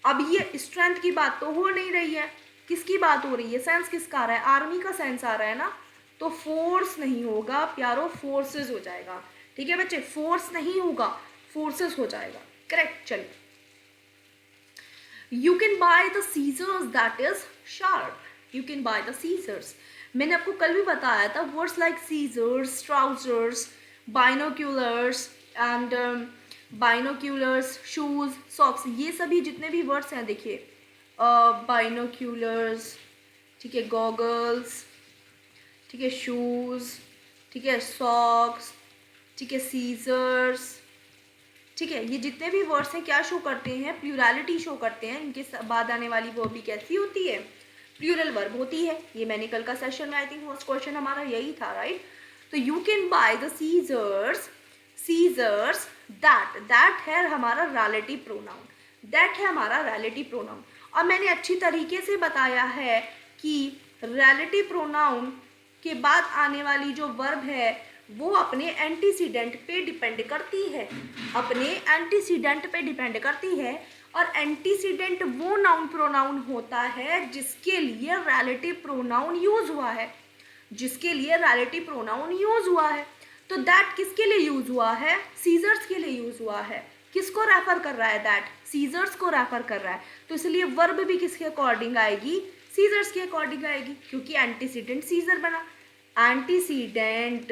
अब ये स्ट्रेंथ की बात तो हो नहीं रही है, किसकी बात हो रही है? सेंस किसका आ रहा है? आर्मी का सेंस आ रहा है ना, तो फोर्स नहीं होगा प्यारो, फोर्सेस हो जाएगा, ठीक है बच्चे, फोर्स नहीं होगा, फोर्सेस हो जाएगा, करेक्ट। चलिए, you can buy the scissors that is sharp, you can buy the scissors, मैंने आपको कल भी बताया था, words like scissors, trousers, binoculars and binoculars, shoes, socks, ये सभी जितने भी वर्ड्स हैं, देखिए बाइनोक्यूलर्स, ठीक है, गॉगल्स, ठीक है, शूज, ठीक है, सॉक्स, ठीक है, सीजर्स, ठीक है, ये जितने भी वर्ड्स हैं क्या शो करते हैं? प्लूरलिटी शो करते हैं। इनके बाद आने वाली वर्ब भी कैसी होती है? प्लूरल वर्ब होती है। ये मैंने कल का सेशन में, आई थिंक फर्स्ट क्वेश्चन हमारा यही था, राइट। तो you can buy the scissors, scissors that है हमारा रिलेटिव प्रोनाउन, दैट है हमारा रिलेटिव प्रोनाउन। और मैंने अच्छी तरीके से बताया है कि रिलेटिव प्रोनाउन के बाद आने वाली जो वर्ब है वो अपने एंटीसीडेंट पे डिपेंड करती है, अपने एंटीसीडेंट पे डिपेंड करती है। और एंटीसीडेंट वो नाउन प्रोनाउन होता है जिसके लिए रिलेटिव प्रोनाउन यूज हुआ है, जिसके लिए रिलेटिव प्रोनाउन यूज हुआ है। तो दैट किसके लिए यूज हुआ है? सीजर्स के लिए यूज हुआ है। किसको रेफर कर रहा है? दैट सीजर्स को रेफर कर रहा है। तो इसलिए वर्ब भी किसके अकॉर्डिंग आएगी? सीजर्स के अकॉर्डिंग आएगी, क्योंकि एंटीसीडेंट सीजर बना, एंटीसीडेंट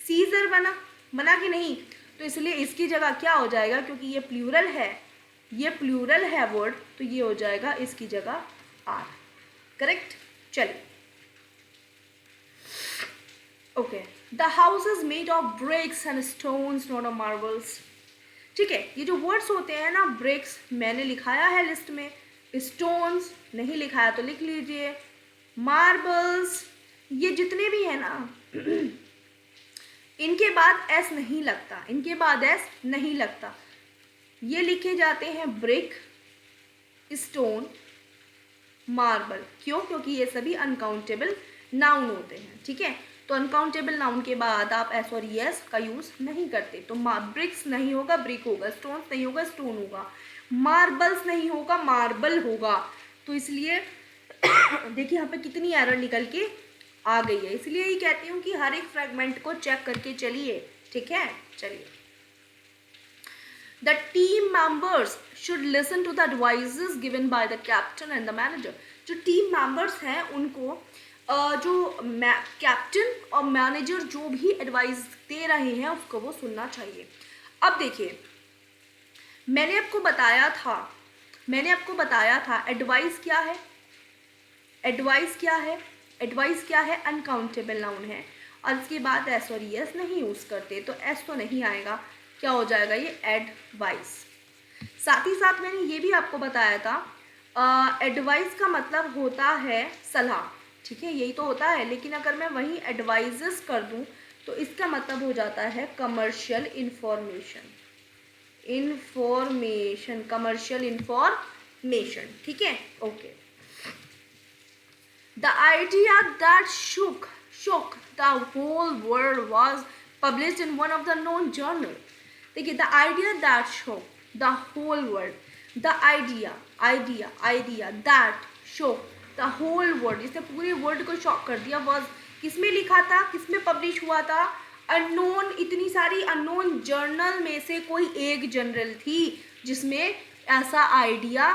सीजर बना कि नहीं? तो इसलिए इसकी जगह क्या हो जाएगा, क्योंकि ये प्लूरल है, ये प्लूरल है वर्ड, तो ये हो जाएगा इसकी जगह आर। करेक्ट? चलिए, okay. The house is made of BRICS and stones not of marbles. ठीक है, ये जो वर्ड्स होते हैं ना, ब्रिक्स मैंने लिखाया है लिस्ट में, स्टोन्स नहीं लिखाया तो लिख लीजिए, मार्बल्स, ये जितने भी हैं ना इनके बाद एस नहीं लगता, इनके बाद एस नहीं लगता, ये लिखे जाते हैं ब्रिक, स्टोन, मार्बल। क्यों? क्योंकि ये सभी अनकाउंटेबल नाउन होते हैं। ठीक है, तो अनकाउंटेबल नाउन के बाद आप एस और एस का यूज नहीं करते। तो ब्रिक्स नहीं होगा, ब्रिक होगा, स्टोन्स नहीं होगा, स्टोन होगा, मार्बल्स नहीं होगा, मार्बल होगा। तो इसलिए देखिए यहाँ पे कितनी एरर निकल के आ गई है। इसलिए ये कहती हूँ कि हर एक फ्रेगमेंट को चेक करके चलिए। ठीक है, चलिए। The team members should listen to the advices given by the captain and the manager. जो टीम मेंबर्स हैं उनको जो कैप्टन और मैनेजर जो भी एडवाइस दे रहे हैं उसको वो सुनना चाहिए। अब देखिए, मैंने आपको बताया था एडवाइस क्या है? एडवाइस क्या है? एडवाइस क्या है? अनकाउंटेबल नाउन है, और इसके बाद एस और एस नहीं यूज़ करते, तो एस तो नहीं आएगा, क्या हो जाएगा ये? एडवाइस। साथ ही साथ मैंने ये भी आपको बताया था एडवाइस का मतलब होता है सलाह। ठीक है, यही तो होता है, लेकिन अगर मैं वहीं एडवाइजेस कर दूं तो इसका मतलब हो जाता है कमर्शियल इंफॉर्मेशन, कमर्शियल इंफॉर्मेशन। ठीक है, okay. The idea that shook the whole world was published in one of the known journal. देखिए, the idea that shook the whole world, the idea that shook the whole world, जिसने पूरे world को shock कर दिया, was किसमें लिखा था, किसमें पब्लिश हुआ था? अननोन, इतनी सारी अननोन जर्नल में से कोई एक जर्नल थी जिसमें ऐसा आइडिया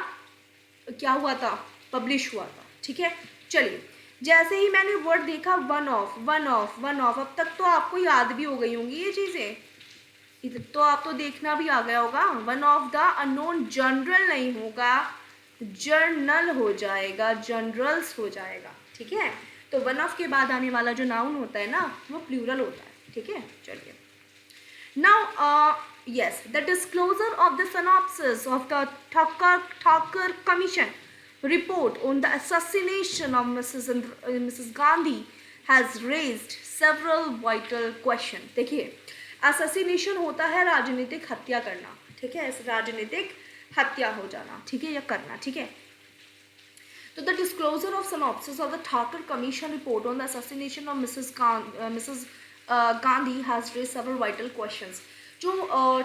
क्या हुआ था? पब्लिश हुआ था। ठीक है, चलिए। जैसे ही मैंने वर्ड देखा वन ऑफ, अब तक तो आपको याद भी हो गई होंगी ये चीज़ें, इधर तो आप तो देखना भी आ गया होगा। One of the unknown general नहीं होगा, जर्नल हो जाएगा, जनरल्स हो जाएगा। ठीक है, तो वन ऑफ के बाद आने वाला जो नाउन होता है ना, वो प्लूरल होता है। ठीक है, चलिए। Now yes, the disclosure of the synopsis of the Thakur Commission report on the assassination of Mrs. Gandhi has raised several vital questions. देखिए, assassination होता है राजनीतिक हत्या करना। ठीक है, राजनीतिक हत्या हो जाना, ठीक है, या करना। ठीक है, तो the disclosure of synopsis of the Thakur Commission report on the assassination of Mrs. Gandhi has raised several vital questions. जो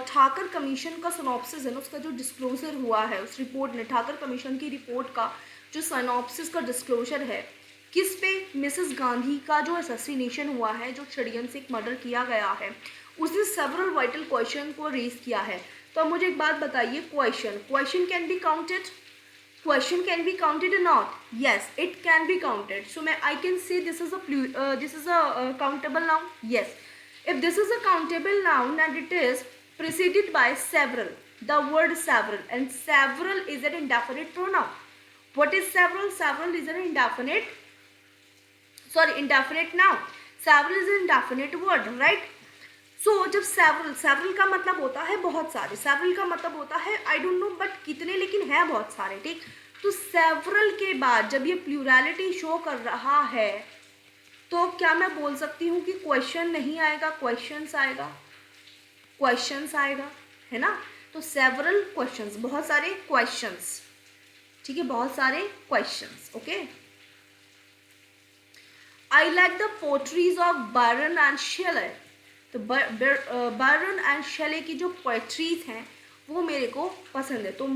ठाकर कमीशन का सिनॉप्सिस है ना, उसका जो डिस्क्लोजर हुआ है उस रिपोर्ट ने, ठाकर कमीशन की रिपोर्ट का जो सिनॉप्सिस का डिस्क्लोजर है, किस पे? मिसेस गांधी का जो असैसिनेशन हुआ है, जो षड्यंत्र से एक मर्डर किया गया है, उसने सेवरल वाइटल क्वेश्चन को रेज किया है। तो अब मुझे एक बात बताइए, question can be counted, question can be counted or not? Yes, it can be counted. So I can say this is a countable noun. Yes, if this is a countable noun and it is preceded by several, the word several, and several is an indefinite pronoun. What is several? Several is an indefinite noun. Several is an indefinite word, right? So जब several का मतलब होता है बहुत सारे, several का मतलब होता है I don't know but कितने, लेकिन है बहुत सारे। ठीक, तो several के बाद जब ये प्लूरलिटी शो कर रहा है तो क्या मैं बोल सकती हूँ कि क्वेश्चन नहीं आएगा, क्वेश्चंस आएगा, है ना? तो सेवरल क्वेश्चंस, बहुत सारे क्वेश्चंस। ठीक है, बहुत सारे questions. Okay, I like the poetries of Byron and Shelley. तो बायरन एंड शेले की जो पोएट्रीज हैं वो मेरे को पसंद है। तो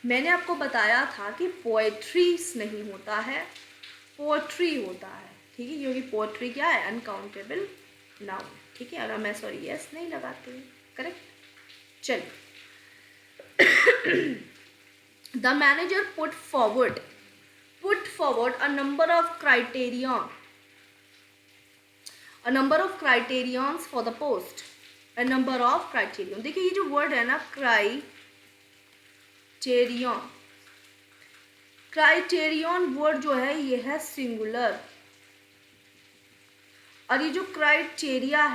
मैंने आपको बताया था कि पोएट्रीज नहीं होता है, पोएट्री होता है, ठीक है, क्योंकि पोएट्री क्या है, अनकाउंटेबल नाउन, ठीक है, और मैं सॉरी यस नहीं लगाती हूँ, करेक्ट। चलिए, the manager put forward a number of criterions for the post, a number of criterion। देखिए ये जो वर्ड है ना क्राइटेरियन वर्ड जो है ये है सिंगुलर, और ये जो क्राइटेरिया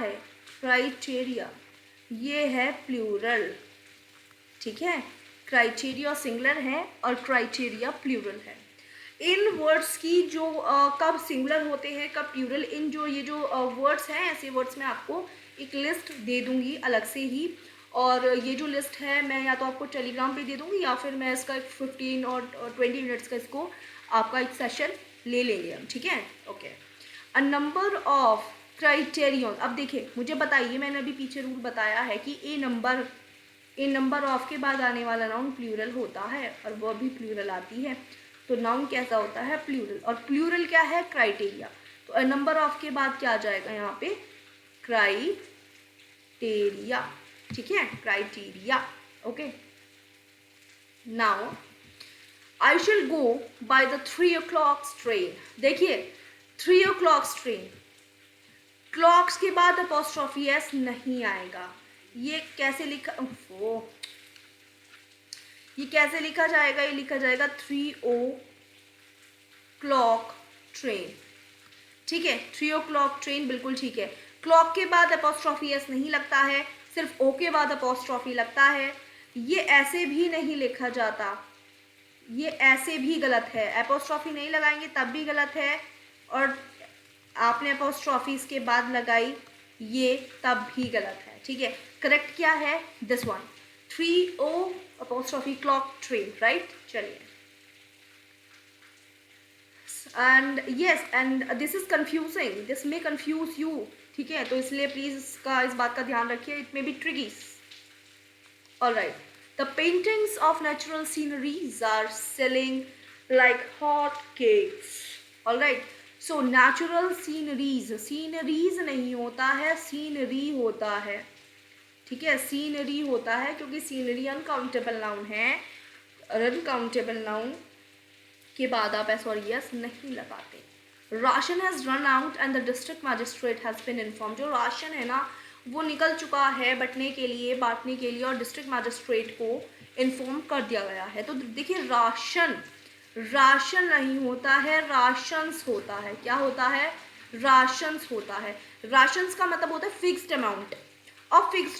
ये है प्लूरल, ठीक है, क्राइटेरिया सिंगुलर है और क्राइटेरिया प्लूरल है। इन वर्ड्स की जो कब सिंगुलर होते हैं कब प्लूरल, इन जो ये जो वर्ड्स हैं ऐसे वर्ड्स मैं आपको एक लिस्ट दे दूंगी अलग से ही, और ये जो लिस्ट है मैं या तो आपको टेलीग्राम पे दे दूंगी या फिर मैं इसका 15 और 20 मिनट्स का इसको आपका एक सेशन ले लेंगे हम, ठीक है, okay. A number of criterion, अब देखिए मुझे बताइए, मैंने अभी पीछे रूल बताया है कि ए नंबर ऑफ के बाद आने वाला नाउन प्लूरल होता है और वह भी प्लूरल आती है, तो नाउन कैसा होता है, प्लूरल, और प्लूरल क्या है, क्राइटेरिया। तो अ नंबर ऑफ के बाद क्या आ जाएगा यहाँ पे, क्राइटेरिया, ठीक है, क्राइटेरिया, ओके। नाउ आई शिल गो बाय द 3 o'clock ट्रेन। देखिए 3 o'clock ट्रेन, क्लॉक्स के बाद अपॉस्ट्रोफी एस नहीं आएगा, ये कैसे लिखा, ये कैसे लिखा जाएगा, ये लिखा जाएगा 3 o'clock ट्रेन, ठीक है, 3 o'clock ट्रेन, बिल्कुल ठीक है। क्लॉक के बाद अपॉस्ट्रोफी एस नहीं लगता है, सिर्फ ओ के बाद अपॉस्ट्रोफी लगता है। ये ऐसे भी नहीं लिखा जाता, ये ऐसे भी गलत है, अपॉस्ट्रोफी नहीं लगाएंगे तब भी गलत है, और आपने अपॉस्ट्रोफी इसके बाद लगाई ये तब भी गलत है, ठीक है। करेक्ट क्या है, this one, 3 o'clock train, right. चलिए, and yes, and this is confusing, this may confuse you, ठीक है, तो इसलिए प्लीज इस बात का ध्यान रखिए, it may be tricky. Alright, the paintings of natural sceneries are selling like hot cakes. Alright, so natural sceneries नहीं होता है, सीनरी होता है, ठीक है, सीनरी होता है, क्योंकि सीनरी अनकाउंटेबल नाउन है, और अनकाउंटेबल नाउन के बाद आप एस और यस नहीं लगाते। Ration has run out and the district magistrate has been inform. जो राशन है ना वो निकल चुका है बांटने के लिए, और डिस्ट्रिक्ट मजिस्ट्रेट को इन्फॉर्म कर दिया गया है। तो देखिए राशन नहीं होता है, राशंस होता है। क्या होता है, राशंस होता है। राशंस का मतलब होता है फिक्स्ड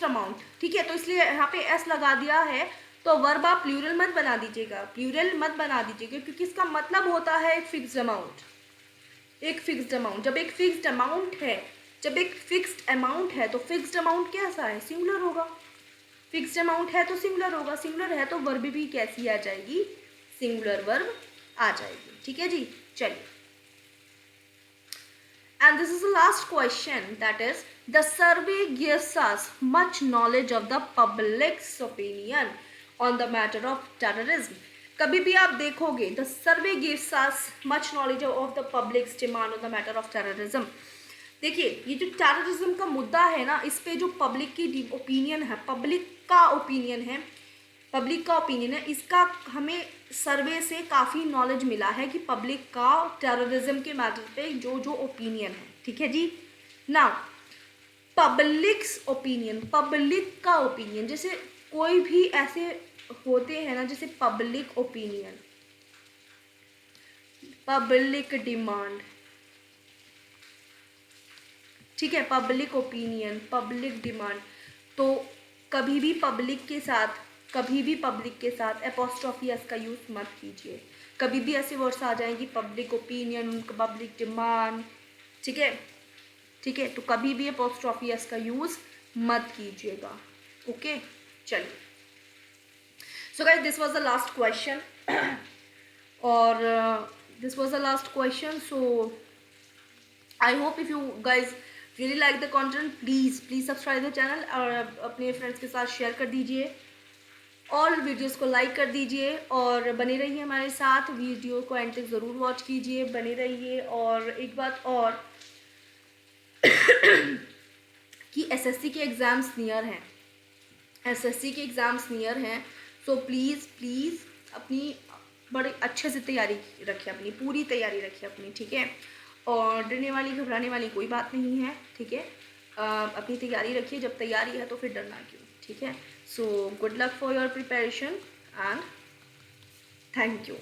अमाउंट, ठीक है, तो इसलिए यहाँ पे एस लगा दिया है। तो वर्ब आप प्लूरल मत बना दीजिएगा, क्योंकि इसका मतलब होता है एक फिक्स्ड अमाउंट, जब एक फिक्स्ड अमाउंट है तो फिक्स्ड अमाउंट कैसा है, सिंगुलर होगा। फिक्स्ड अमाउंट है तो सिंगुलर होगा, सिंगुलर है तो वर्ब भी कैसी आ जाएगी, सिंगुलर वर्ब आ जाएगी, ठीक है जी। चलिए, and this is the last question, that is the survey gives us much knowledge of the public's opinion on the matter of terrorism। कभी भी आप देखोगे the survey gives us much knowledge of the public's demand on the matter of terrorism। देखिए ये जो terrorism का मुद्दा है ना, इस पे जो पब्लिक की ओपिनियन है, पब्लिक का ओपिनियन है, इसका हमें सर्वे से काफ़ी नॉलेज मिला है कि पब्लिक का टेररिज्म के मैटर पे जो ओपिनियन है, ठीक है जी। नाउ पब्लिक का ओपिनियन, जैसे कोई भी ऐसे होते हैं ना, जैसे पब्लिक ओपिनियन, पब्लिक डिमांड, ठीक है, पब्लिक ओपिनियन, पब्लिक डिमांड, तो कभी भी पब्लिक के साथ एपोस्ट्रोफी एस का यूज़ मत कीजिए। कभी भी ऐसे वर्ड्स आ जाएंगी पब्लिक ओपिनियन, पब्लिक डिमांड, ठीक है, तो कभी भी एपोस्ट्रोफी एस का यूज़ मत कीजिएगा, ओके। चलिए, so guys this was the last question, और this was the last question, so I hope if you guys really like the content, please subscribe the channel और अपने फ्रेंड्स के साथ share कर दीजिए। और वीडियोस को लाइक कर दीजिए और बने रहिए हमारे साथ, वीडियो को एंड तक ज़रूर वॉच कीजिए, बने रहिए। और एक बात और कि एसएससी के एग्ज़ाम्स नियर हैं, एसएससी के एग्ज़ाम्स नियर हैं। सो प्लीज़ प्लीज़ अपनी बड़े अच्छे से तैयारी रखिए, अपनी पूरी तैयारी रखिए अपनी, ठीक है। और डरने वाली घबराने वाली कोई बात नहीं है, ठीक है। अपनी तैयारी रखिए, जब तैयारी है तो फिर डरना क्यों, ठीक है। So good luck for your preparation and thank you.